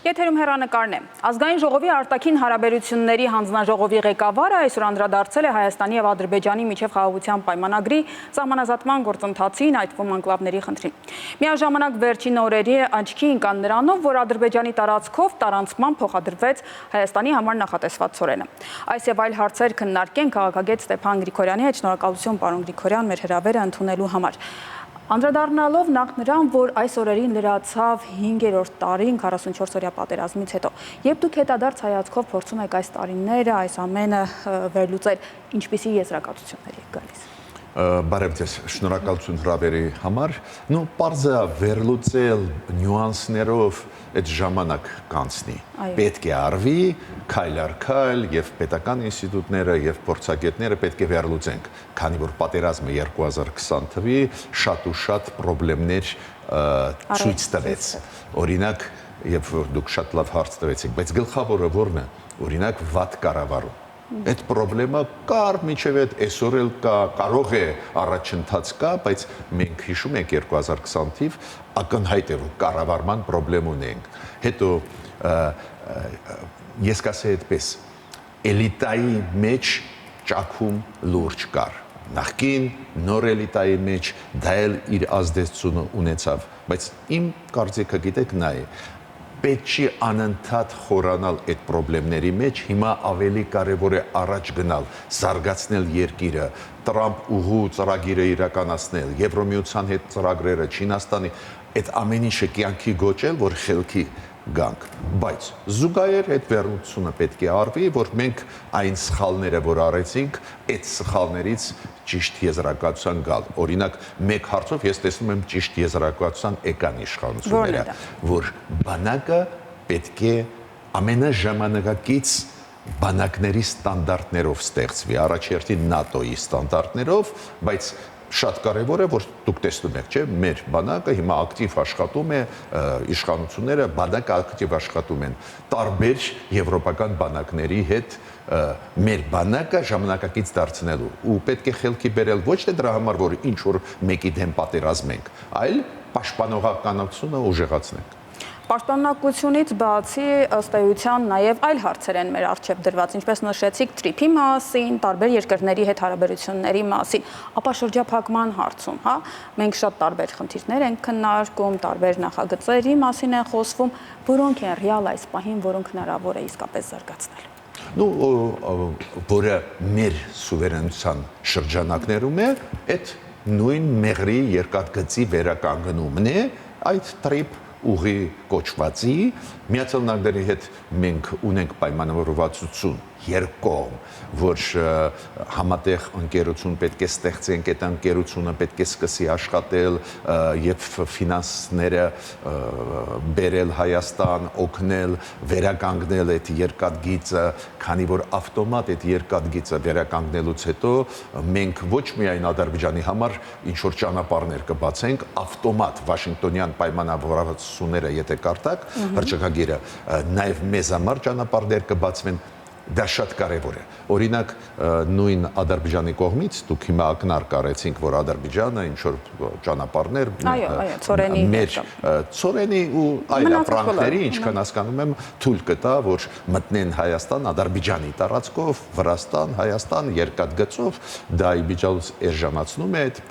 Եթերում հեռանկարն է։ Ազգային ժողովի արտաքին հարաբերությունների հանձնաժողովի ղեկավարը այսօր անդրադարձել է Հայաստանի եւ Ադրբեջանի միջև խաղաղության պայմանագրի սահմանազատման գործընթացին, այդ թվում անկլավների խնդրին։ Միաժամանակ վերջին օրերի աչքի ընկան նրանով, որ Ադրբեջանի տարածքով տարանցման փոխադրվեց Հայաստանի համար նախատեսված ծորենը։ Այս եւ այլ հարցեր քննարկեն քաղաքագետ Ստեփան Գրիգորյանի հետ։ Շնորհակալություն, պարոն Գրիգորյան, մեր հրավերը ընդունելու համար։ Անդրադառնալով նախ նրան, որ այս օրերին լրացավ 5-րդ տարին 44-օրյա պատերազմից հետո, երբ դուք հետադարձ հայացքով փորձում եք այս տարիները, այս ամենը վերլուծել, ինչպիսի եզրակացություններ եք գալիս։ Բարև ձեզ, շնորհակալություն հրավերի համար։ Պարզ է վերլուծել նյուանսներով այդ ժամանակ կանցնի։ Պետք է արվի, քայլ առ քայլ, եւ պետական ինստիտուտները եւ փորձագետները պետք է վերլուծենք, քանի որ պատերազմը 2020 թվի շատ ու շատ խնդիրներ ցույց տվեց։ Օրինակ, եւ դուք շատ լավ հարց տվեցիք, բայց գլխավորը ո՞րն է։ Օրինակ, վատ կառավարում։ Այդ խնդրումը կար, մինչև այսօր էլ կա, կարող է առաջընթաց կա, բայց մենք հիշում ենք 2020 թիվ ակնհայտ է, որ կառավարման խնդրեմ ունենք։ Հետո ես կասեի այդպես, էլիտայի մեջ ճաքում լուրջ կար։ Նախկին նոր էլիտայի մեջ դա էլ իր ազդեցությունը ունեցավ, բայց իմ կարծիքը գիտեք նա է։ Պետք չի անընդհատ խորանալ այդ խնդիրների մեջ, հիմա ավելի կարևոր է առաջ գնալ, զարգացնել երկիրը, Տրամփ ուղու ծրագիրը իրականացնել, Եվրոմիության հետ ծրագրերը, Չինաստանի, այդ ամեն ինչը կյանքի գոչել, որ խելքի գանք, բայց զուգահեռ այդ վերլուծությունը պետք է արվի, որ մենք այն սխալները, որ արեցինք, այդ սխալներից ճիշտ եզրակացության գալ։ Օրինակ, մեկ հարցով ես տեսնում եմ ճիշտ եզրակացության եկան իշխանությունները, որ բանակը պետք է ամենաժամանակակից բանակների ստանդարտներով ստեղծվի, առաջերտին ՆԱՏՕ-ի ստանդարտներով, բայց շատ կարևոր է, որ դուք տեսնում եք, չէ՞, մեր բանակը հիմա ակտիվ աշխատում է, իշխանությունները բանակը ակտիվ աշխատում են տարբեր եվրոպական բանակների հետ մեր բանակը ժամանակակից դարձնելու ու պետք է խելքի բերել ոչ թե դրա համար, որ ինչ որ մեկի դեմ պատերազմենք, այլ պաշտպանողականությունը ուժեղացնենք։ Պաշտպանողությունից բացի ըստ էության նաև այլ հարցեր են մեր առջև դրված, ինչպես նշեցիք TRIP-ի մասին, տարբեր երկրների հետ հարաբերությունների մասին, ապա շրջափակման հարցում, հա, մենք շատ տարբեր խնդիրներ ենք քննարկում, տարբեր նախագծերի մասին են խոսվում, որոնք են ռեալ այս պահին, որոնք հնարավոր է իսկապես զարգացնել։ Որը մեր սուվերենության շրջանակներում է, այդ նույն մեղրի երկաթգծի վերականգնումն է, այդ TRIP ուղի կոչվածի, Միացյալ Նահանգների հետ մենք ունենք պայմանավորվածություն երկկողմ, որ համատեղ ընկերություն պետք է ստեղծենք, այդ ընկերությունը պետք է սկսի աշխատել եւ ֆինանսները բերել Հայաստան, օգնել, վերականգնել այդ երկաթգիծը, քանի որ ավտոմատ այդ երկաթգիծը վերականգնելուց հետո մենք ոչ միայն Ադրբեջանի համար ինչ որ ճանապարհներ կբացենք, ավտոմատ Վաշինգտոնյան պայմանավորվածությունները եթե կարդակ, հռչակագիրը, նաև մեզ համար ճանապարհներ կբացվեն, դա շատ կարևոր է։ Օրինակ նույն Ադրբեջանի կողմից դուք հիմա ակնարկ արեցինք, որ Ադրբեջանը ինչ որ ճանապարհներ մեր ծորենի ու այլ ապրանքների, ինչքան հասկանում եմ, թույլ կտա, որ մտնեն Հայաստան, Ադրբեջանի տարածքով, Վրաստան, Հայաստան երկաթգծով, դա իմիջիայլոց էժանացնում է այդ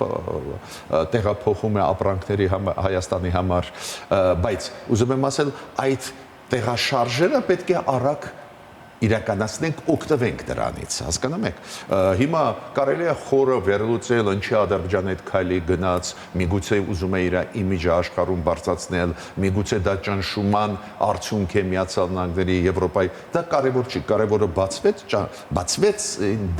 տեղափոխում է ապրանքների Հայաստանի համար, բայց ուզում եմ ասել, այդ տեղաշարժերը պետք է արագ իրականացնենք, օգտվենք դրանից, հասկանում եք։ Հիմա կարելի է խորը վերլուծել, ինչի Ադրբեջանը այդ քայլի գնաց, միգուցե ուզում է իր իմիջը աշխարհում բարձրացնել, միգուցե դա ճնշման արդյունք է Միացյալ Նահանգների, Եվրոպայի, դա կարևոր չի, կարևորը բացվեց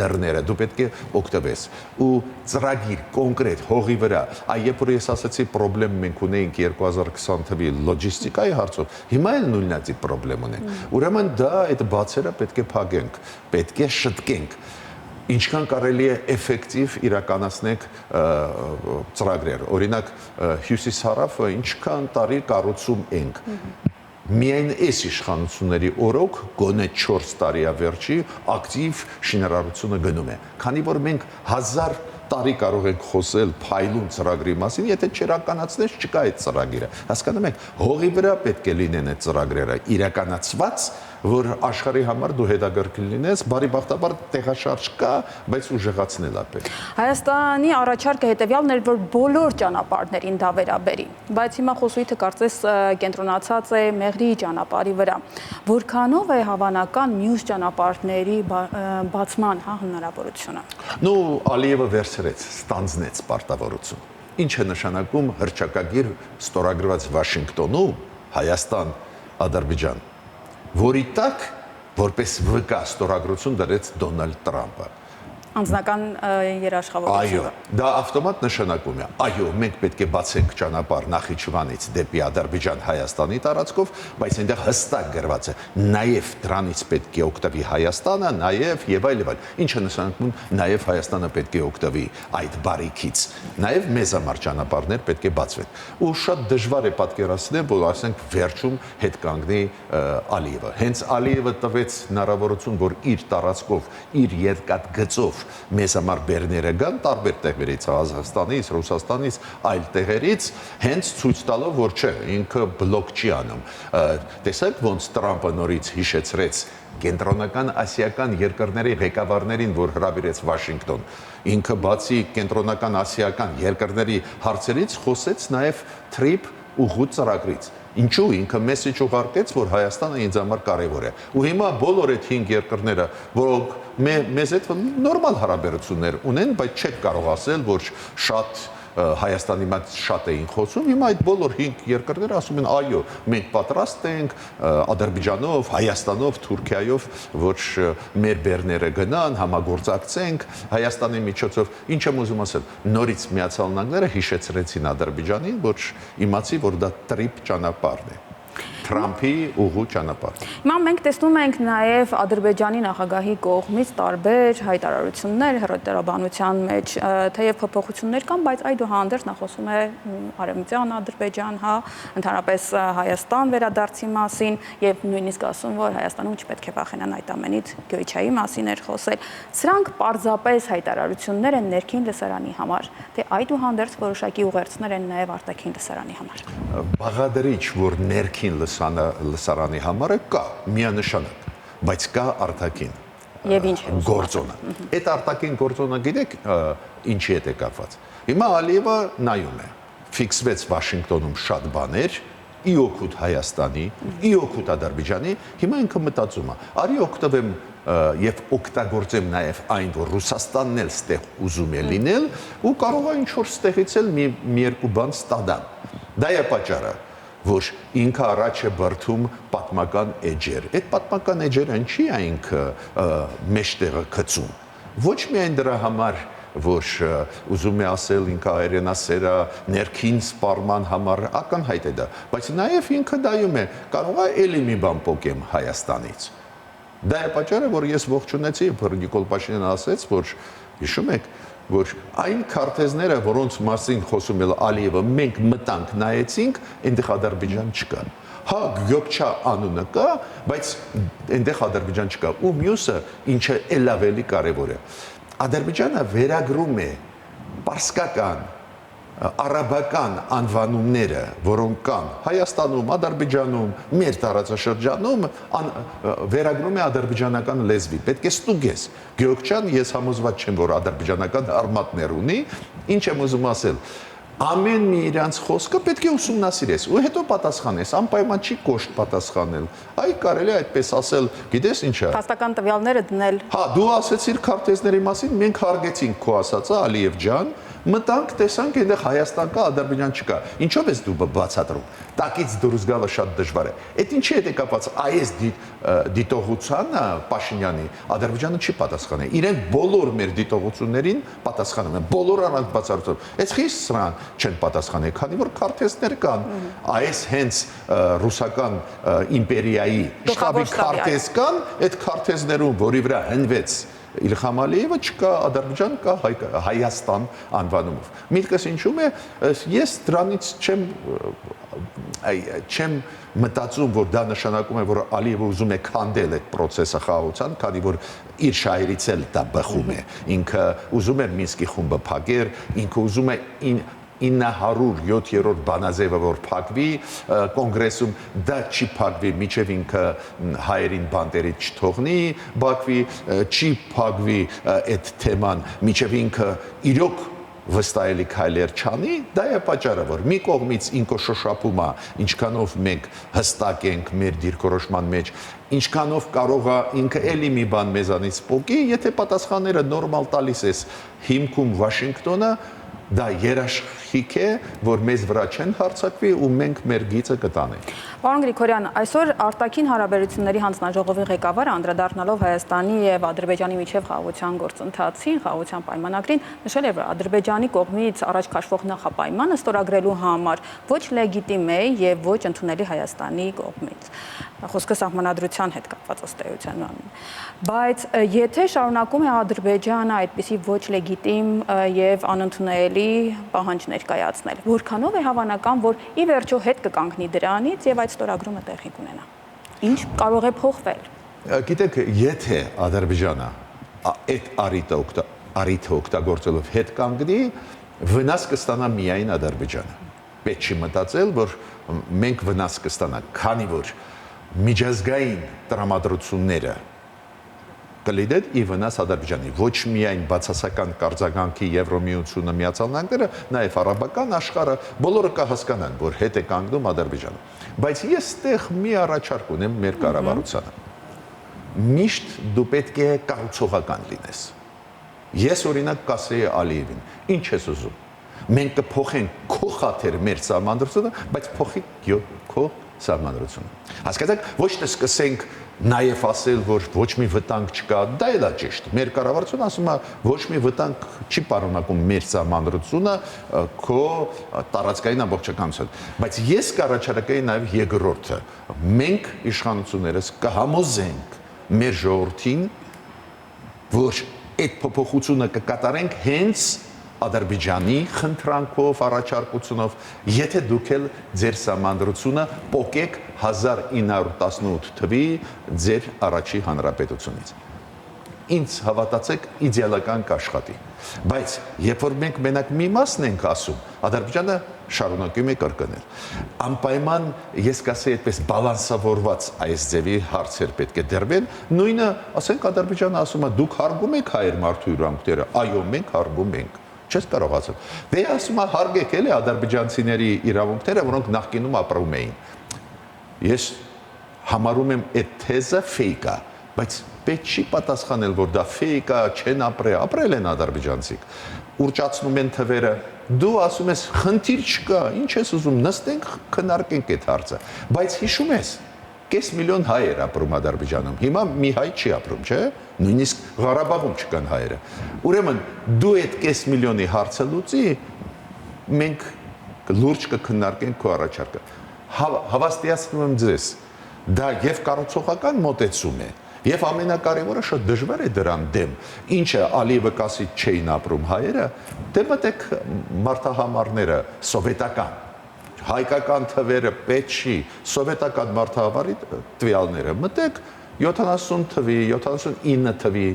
դռները, դու պետք է օգտվես։ Ու ծրագիր կոնկրետ հողի վրա, երբ որ ես ասացի խնդրեմ մենք ունեինք 2020 թվականի լոջիստիկայի հարցով, հիմա էլ նույնացի խնդրեմ ունենք։ Ուրեմն դա այդ բացերը պետք է փակենք, պետք է շտկենք, ինչքան կարելի է էֆեկտիվ իրականացնենք ծրագրեր։ Օրինակ հյուսիս-հարավը ինչքան տարի կառուցում ենք։ Միայն այս իշխանությունների օրոք գոնե 4 տարի վերջի ակտիվ շինարարությունը գնում է։ Քանի որ մենք 1000 տարի կարող ենք խոսել փայլուն ծրագրի մասին, եթե չիրականացնես, չկա այդ ծրագիրը։ Հասկանում եք, հողի վրա պետք է լինեն այդ ծրագրերը իրականացված, որ աշխարհի համար դու հետաքրքիր լինես, բարիբախտաբար տեղաշարժ կա, բայց ուժեղացնել է պետք։ Հայաստանի առաջարկը հետևյալն էր, որ բոլոր ճանապարհներին դա վերաբերի, բայց հիմա խոսույթը կարծես կենտրոնացած է Մեղրիի ճանապարհի վրա։ Որքանով է հավանական մյուս ճանապարհների բացման հնարավորությունը։ Ну, Ալիևը վերցրեց, ստանձնեց պարտավորություն։ Ինչ է նշանակում հռչակագիր ստորագրված Վաշինգտոնում Հայաստան, Ադրբեջան, որի տակ որպես վկա ստորագրություն դրեց Դոնալդ Տրամպը։ Անձնական երաշխավորությունը։ Այո, դա ավտոմատ նշանակում է, այո, մենք պետք է բացենք ճանապարհ Նախիջևանից դեպի Ադրբեջան Հայաստանի տարածքով, բայց այնտեղ հստակ գրված է, նաև դրանից պետք է օգտվի Հայաստանը, նաև եւ այլ։ Ինչը նշանակում, նաև Հայաստանը պետք է օգտվի այդ բարիքից։ Նաև մեզ համար ճանապարհներ պետք է բացվեն։ Ու շատ դժվար է պատկերացնել, որ ասենք վերջում հետ կանգնի Ալիևը։ Հենց Ալիևը տվեց հնարավորություն, որ իր տարածքով, իր երկաթգծով մեզ համար բեռները գան տարբեր տեղերից, Ղազախստանից, Ռուսաստանից, այլ տեղերից, հենց ցույց տալով, որ չէ, ինքը բլոկ չի անում։ Տեսեք, ոնց Տրամպը նորից հիշեցրեց կենտրոնական ասիական երկրների ղեկավարներին, որ հրավիրեց Վաշինգտոն։ Ինքը բացի կենտրոնական ասիական երկրների հարցերից խոսեց նաև TRIP ուղղու ծրագրից։ Ինչու ինքը մեսեջ ուղարկեց, որ Հայաստանը ինձ համար կարևոր է։ Ու հիմա բոլոր այդ 5 երկրները, որոնք մեզ հետ նորմալ հարաբերություններ ունեն, բայց չեք կարող ասել, որ շատ Հայաստանի մոտ շատ էին խոսում, հիմա այդ բոլոր 5 երկրները ասում են, այո, մենք պատրաստ ենք Ադրբեջանով, Հայաստանով, Թուրքիայով, որ մեր բեռները գնան, համագործակցենք Հայաստանի միջոցով։ Ինչ եմ ուզում ասել, նորից Միացյալ Նահանգները հիշեցրեցին Ադրբեջանին, որ իմացի, որ դա TRIP ճանապարհն է։ Թրամփի ուղու ճանապարհ։ Հիմա մենք տեսնում ենք նաև Ադրբեջանի նախագահի կողմից տարբեր հայտարարություններ հեռուստատեսության մեջ, թեև փոփոխություններ կան, բայց այդուհանդերձ նա խոսում է Արևմտյան Ադրբեջան, հա, ընդհանրապես Հայաստան վերադարձի մասին եւ նույնիսկ ասում, որ Հայաստանում չպետք է վախենան այդ ամենից, Գյոյչայի մասին էր խոսել։ Սրանք պարզապես հայտարարություններ են ներքին լսարանի համար, թե այդուհանդերձ որոշակի ուղերձներ են նաև արտաքին լսարանի համար։ Բաղադրիչ, որ ներքին լսարանի համար կա միանշանակ, բայց կա արտաքին գործոնը։ Այդ արտաքին գործոնը գիտեք ինչի հետ է կապված։ Հիմա Ալիևը նայում է, ֆիքսվեց Վաշինգտոնում շատ բաներ, ի օգուտ Հայաստանի, ի օգուտ Ադրբեջանի, հիմա ինքը մտածում է, արի օգտվեմ եւ օգտագործեմ նաեւ այն, որ Ռուսաստանն էլ ստեղ ուզում է լինել ու կարող է ինչ-որ ստեղից էլ մի երկու բան ստանալ։ Դա է պատճառը, որ ինքը առաջ է բրդում պատմական էջեր։ Այդ պատմական էջերը ինչի է ինքը մեջտեղը գցում։ Ոչ միայն դրա համար, որ ուզում է ասել ինքը հայրենասեր է, ներքին սպառման համար ակնհայտ է դա, բայց նաև ինքը դայում է, կարող է էլի մի բան փոկեմ Հայաստանից։ Դա է պատճառը, որ ես ողջունեցի, որ Նիկոլ Փաշինյանը ասաց, որ հիշում եք, որ այն քարտեզները, որոնց մասին խոսում է Ալիևը, մենք մտանք նայեցինք, այնտեղ Ադրբեջան չկա։ Հա, Գյոկչա անունը կա, բայց այնտեղ Ադրբեջան չկա։ Ու մյուսը, ինչը էլ ավելի կարևոր է, Ադրբեջանը վերագրում է պարսկական, արաբական անվանումները, որոնք կան Հայաստանում, Ադրբեջանում, մեր տարածաշրջանում, վերագրում է ադրբեջանական լեզվի։ Պետք է ստուգես։ Գյոկչան, ես համոզված չեմ, որ ադրբեջանական արմատներ ունի, ինչ եմ ուզում ասել։ Ամեն մի իրանց խոսքը պետք է ուսումնասիրես ու հետո պատասխանես, անպայման չի կոշտ պատասխանել։ Այ կարելի է այդպես ասել, գիտես ինչ է։ Փաստական տվյալները դնել։ Հա, դու ասեցիր քարտեզների մասին, մենք հարգեցինք քո ասածը, Ալիև ջան, մտանք, տեսանք, այնտեղ Հայաստան կա, Ադրբեջան չկա։ Ինչով ես դու բացատրում։ Տակից դուրս գալը շատ դժվար է։ Այդ ինչի հետ է կապված այս դիտողությանը Փաշինյանի Ադրբեջանը չի պատասխանել։ Իրենք բոլոր մեր դիտողություններին պատասխանում են, բոլոր առանց բացառությամբ։ Այս խիստ սրան չեն պատասխանել, քանի որ քարտեզներ կան։ Այս հենց ռուսական իմպերիայի շտաբի քարտեզ կան, այդ քարտեզներում, որի վրա հնվեց Իլխամ Ալիևը, չկա Ադրբեջան, կա Հայաստան անվանումով։ Միտքս ինչու՞մ է, ես դրանից չեմ մտածում, որ դա նշանակում է, որ Ալիևը ուզում է քանդել այդ process-ը խաղաղության, քանի որ իր շահերից էլ դա բխում է։ Ինքը ուզում է Մինսկի խումբը փակեր, ինքը ուզում է 907-րդ բանաձևը որ փակվի, կոնգրեսում դա չի փակվի, միջև ինքը հայերին բանտերից չթողնի, Բաքվի չի փակվի այդ թեման, միջև ինքը իրոք վստահելի քայլեր չանի, դա է պատճառը, որ մի կողմից ինքը շոշափում է, ինչքանով մենք հստակ ենք մեր դիրքորոշման մեջ, ինչքանով կարող է ինքը էլի մի բան մեզանից փոկի, եթե պատասխանները նորմալ տալիս ես հիմքում Վաշինգտոնը, դա երաշխիք է, որ մեզ վրա չեն հարձակվի ու մենք մեր գիծը կտանենք։ Պարոն Գրիգորյան, այսօր արտաքին հարաբերությունների հանձնաժողովի ղեկավարը անդրադառնալով Հայաստանի եւ Ադրբեջանի միջև խաղաղության գործընթացին, խաղաղության պայմանագրին, նշել է, որ Ադրբեջանի կողմից առաջ քաշվող նախապայմանը ստորագրելու համար ոչ լեգիտիմ է եւ ոչ ընդունելի Հայաստանի կողմից։ Խոսքը սահմանադրության հետ կապված ըստեյության։ Բայց եթե շարունակում է Ադրբեջանը այդպիսի ոչ լեգիտիմ եւ անընդունելի պահանջ ներկայացնել, որքանով է հավանական, որ ի վերջո հետ կկանգնի դրանից եւ այդ ստորագրումը տեղի կունենա։ Ինչ կարող է փոխվել։ Գիտեք, եթե Ադրբեջանը այդ առիթը օգտագործելով հետ կանգնի, վնաս կստանա միայն Ադրբեջանը։ Պետք չի մտածել, որ մենք վնաս կստանանք, քանի որ միջազգային տրամադրությունները կլինեն ի վնաս Ադրբեջանի, ոչ միայն բացասական կարձագանքի Եվրոմիությունը Միացյալ Նահանգները, նաև արաբական աշխարհը, բոլորը կհասկանան, որ հետ է կանգնում Ադրբեջանը։ Բայց ես ստեղ մի առաջարկ ունեմ մեր կառավարությանը։ Միշտ դու պետք է կառուցողական լինես։ Ես օրինակ կասեի Ալիևին, ինչ ես ուզում։ Մենք կփոխենք քո խաթեր մեր սահմանադրությունը, բայց փոխի քո սահմանադրությունը։ Հասկացաք, ոչ թե սկսենք նաև ասել, որ ոչ մի վտանգ չկա, դա էլ է ճիշտ։ Մեր կառավարությունը ասում է, ոչ մի վտանգ չի պարունակում մեր սահմանադրությունը քո տարածքային ամբողջականության։ Բայց ես կառաջարկեի նաև երկրորդը։ Մենք իշխանություններս կհամոզենք մեր ժողովրդին, որ այդ փոփոխությունը կկատարենք հենց Ադրբեջանի խնդրանքով, առաջարկությունով, եթե դուք էլ ձեր սահմանադրությունը փոխեք 1918 թվի ձեր առաջի հանրապետությունից։ Ինձ հավատացեք, իդեալական կաշխատի։ Բայց երբ որ մենք մենակ մի մասն ենք ասում, Ադրբեջանը շարունակում է կրկնել։ Անպայման ես կասեի այդպես բալանսավորված այս ձևի հարցեր պետք է դրվեն, նույնը, ասենք Ադրբեջանը ասում է դուք հարգում եք հայեր մարդու իրավունքները, այո, մենք հարգում ենք։ Չես կարող ասել։ Դե ասում է հարգեք էլի ադրբեջանցիների իրավունքները, որոնք նախկինում ապրում էին։ Ես համարում եմ այդ թեզը ֆեյք է, բայց պետք չի պատասխանել, որ դա ֆեյք է, չեն ապրել են ադրբեջանցիք։ Ուրճացնում են թվերը։ Դու ասում ես, խնդիր չկա, ինչ ես ուզում, նստենք, քննարկենք այդ հարցը։ Բայց հիշում ես, կես միլիոն հայեր ապրում Ադրբեջանում։ Հիմա մի հայ չի ապրում, չէ՞։ Նույնիսկ Ղարաբաղում չկան հայերը։ Ուրեմն դու այդ կես միլիոնի հարցը լուծի, մենք լուրջ կքննարկենք քո առաջարկը։ Հավաստիացնում եմ ձեզ, դա եւ կառուցողական մոտեցում է, եւ ամենակարևորը շատ դժվար է դրան դեմ։ Ինչը Ալիևը կասի չէին ապրում հայերը, դե մտեք մարդահամարները սովետական հայկական թվերը պետք չի, սովետական մարդահավարի տվյալները մտեք 70 թվի, 79 թվի,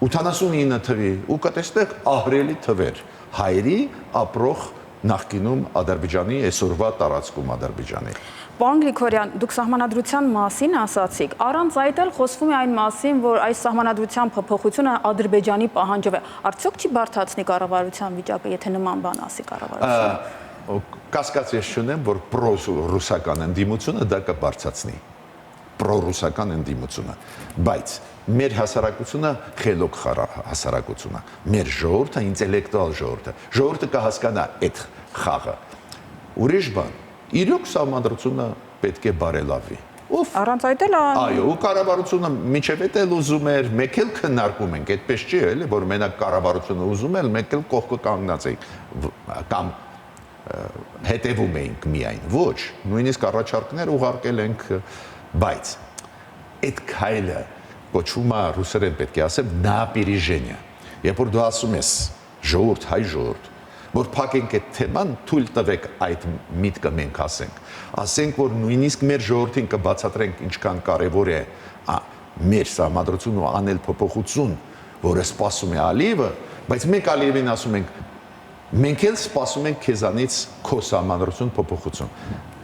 89 թվի ու կտեսնեք ահռելի թվեր հայերի ապրող նախկինում Ադրբեջանի այսօրվա տարածքում Ադրբեջանի։ Պարոն Գրիգորյան, դուք սահմանադրության մասին ասացիք, առանց այդ էլ խոսվում է այն մասին, որ այս սահմանադրության փոփոխությունը Ադրբեջանի պահանջով է։ Արդյոք չի բարդացնի կառավարության վիճակը, եթե նման բան ասի կառավարությունը։ Կասկած ես չունեմ, որ պրո-ռուսական ընդդիմությունը դա կբարձրացնի, պրո-ռուսական ընդդիմությունը, բայց մեր հասարակությունը խելոք հասարակություն է, մեր ժողովուրդը ինտելեկտուալ ժողովուրդը կհասկանա այդ խաղը։ Ուրիշ բան, իրոք սահմանադրությունը պետք է բարելավի։ Առանց այդ էլ այո, ու կառավարությունը միջև էլ ուզում էր, մեկ էլ քննարկում ենք, այդպես չի էլի, որ մենակ կառավարությունը ուզում էր, մեկ էլ կողքը կանգնած ենք կամ հետևում էինք միայն, ոչ, նույնիսկ առաջարկներ ուղարկել ենք, բայց այդ քայլը կոչվում է ռուսերեն պետք է ասեմ նապերежение։ Երբ որ դու ասում ես ժողովուրդ, հայ ժողովուրդ, որ փակենք այդ թեման, թույլ տվեք այդ միտքը մենք ասենք, որ նույնիսկ մեր ժողովրդին կբացատրենք ինչքան կարևոր է մեր սահմանադրությունը ու անել փոփոխություն, որը սպասում է Ալիևը, բայց մենք Ալիևին ասում ենք, մենք էլ սպասում ենք քեզանից քո սահմանադրություն փոփոխություն։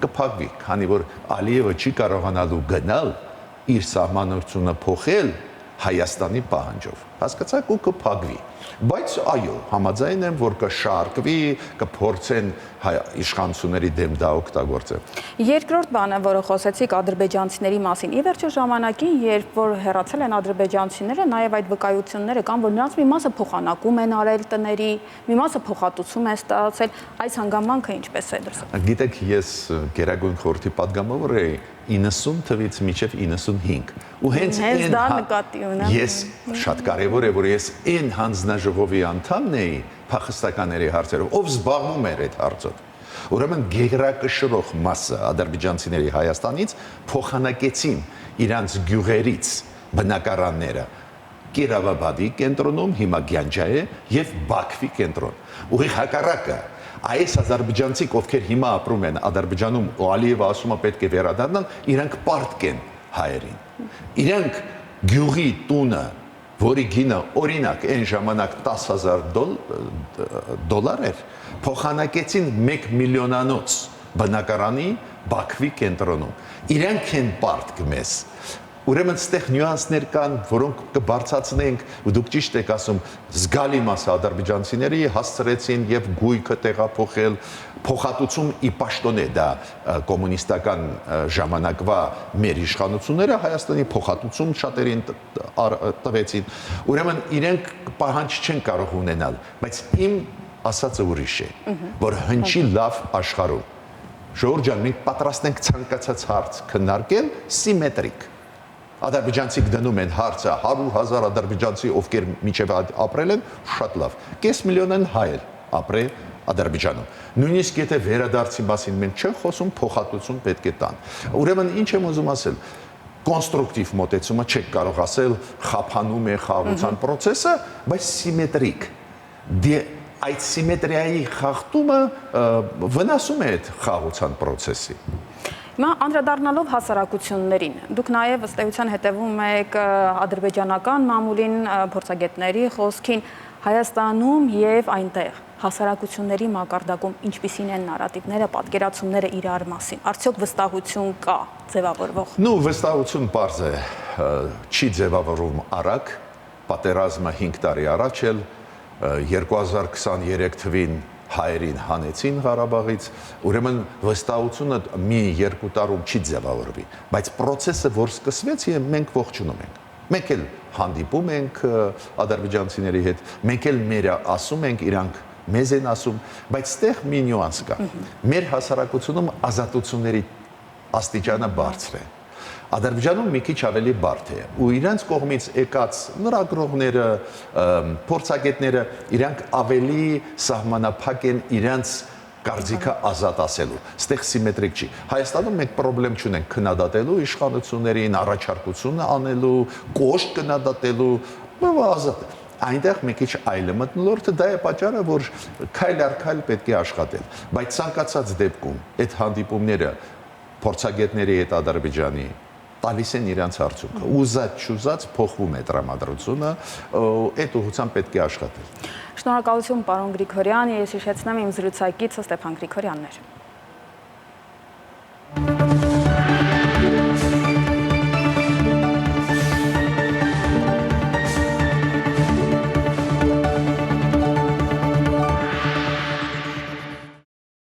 Կփակվի, քանի որ Ալիևը չի կարողանալու գնալ իր սահմանադրությունը փոխել Հայաստանի պահանջով, հասկացաք, ու կփակվի։ Բայց այո, համաձայն եմ, որ կշարժվի, կփորձեն իշխանությունների դեմ դա օգտագործել։ Երկրորդ բանը, որը խոսեցիք ադրբեջանցիների մասին, ի վերջո ժամանակին, երբ որ հեռացել են ադրբեջանցիները, նաև այդ վկայությունները կան, որ նրանց մի մասը փոխանակում են արել տների, մի մասը փոխհատուցում են ստացել, այս հանգամանքը ինչպես է դրսևորվում։ Գիտեք, ես Գերագույն խորհրդի պատգամավոր էի 90 թվից մինչև 95 ու հենց դա նկատի ունեմ։ Ես շատ կարևոր է, որ ես այն հանձնաժողովի անդամն էի փախստականների հարցերով, ով զբաղվում էր այդ հարցով։ Ուրեմն գերակշռող մասը ադրբեջանցիների Հայաստանից փոխանակեցին իրանց գյուղերից բնակարանները Կիրովաբադի կենտրոնում, հիմա Գյանջա է, եւ Բաքվի կենտրոն։ Ուղիղ հակառակը այս ադրբեջանցիք, ովքեր հիմա ապրում են Ադրբեջանում, ու Ալիևը ասում է պետք է վերադառնան, իրանք պարտք են հայերին։ Իրանք գյուղի տունը, որի գինը օրինակ այն ժամանակ 10,000 դոլար էր, փոխանակեցին 1 միլիոնանոց բնակարանի Բաքվի կենտրոնում։ Իրանք են պարտք մեզ։ Ուրեմն ստեղ նյուանսներ կան, որոնք կբարձրացնենք, ու դուք ճիշտ եք ասում, զգալի մասը ադրբեջանցիների հասցրեցին եւ գույքը տեղափոխել, փոխհատուցում ի պաշտոն է դա կոմունիստական ժամանակվա մեր իշխանությունները Հայաստանի փոխհատուցում շատերին տվեցին։ Ուրեմն իրենք պահանջ չեն կարող ունենալ, բայց իմ ասածը ուրիշ է, որ հնչի լավ աշխարհում։ Ժողովուրդ ջան, մենք պատրաստ ենք ցանկացած հարց քննարկել սիմետրիկ։ Ադրբեջանցիք դնում են հարցը 100,000 ադրբեջանցի, ովքեր միջև ապրել են, շատ լավ։ Կես միլիոն են հայ ապրել Ադրբեջանում։ Նույնիսկ եթե վերադարձի մասին մենք չենք խոսում, փոխհատուցում պետք է տան։ Ուրեմն ինչ եմ ուզում ասել, կոնստրուկտիվ մոտեցումը չեք կարող ասել, խափանում է խաղաղության process-ը, բայց սիմետրիկ։ Այդ սիմետրիայի խախտումը վնասում է այդ խաղաղության process-ի։ Հիմա անդրադառնալով հասարակություններին, դուք նաև ըստ էության հետևում եք ադրբեջանական մամուլին, փորձագետների խոսքին, Հայաստանում եւ այնտեղ հասարակությունների մակարդակում ինչպիսին են նարատիվները, պատկերացումները իրար մասին։ Արդյոք վստահություն կա ձևավորվող։ Վստահություն պարզ է, չի ձևավորվում արագ, պատերազմը 5 տարի առաջ էլ 2023 թվին հայերին հանեցին Ղարաբաղից, ուրեմն վստահությունը մի երկու տարում չի ձևավորվի, բայց process-ը, որ սկսվեց, մենք ողջունում ենք։ Մենք էլ հանդիպում ենք ադրբեջանցիների հետ, մենք էլ մերը ասում ենք, իրանք մեզ են ասում, բայց ստեղ մի նյուանս կա։ Մեր հասարակությունում ազատությունների աստիճանը բարձր է։ Ադրբեջանում մի քիչ ավելի բարդ է, ու իրանց կողմից եկած լրագրողները, փորձագետները, իրանք ավելի սահմանափակ են իրանց կարծիքը ազատ ասելու։ Ստեղ սիմետրիկ չի։ Հայաստանում մենք խնդրեմ չունենք քննադատելու իշխանություններին, առաջարկություն անելու, կոշտ քննադատելու, ազատ։ Այնտեղ մի քիչ այլ է մթնոլորտը, դա է պատճառը, որ քայլ առ քայլ պետք է աշխատել։ Բայց ցանկացած դեպքում այդ հանդիպումները փորձագետների հետ Ադրբեջանի տալիս են իրանց արդյունքը։ Ուզած չուզած փոխվում է տրամադրությունը, այդ ուղղությամբ պետք է աշխատել։ Շնորհակալություն, պարոն Գրիգորյան, ես հիշեցնեմ իմ զրուցակիցը Ստեփան Գրիգորյանն էր։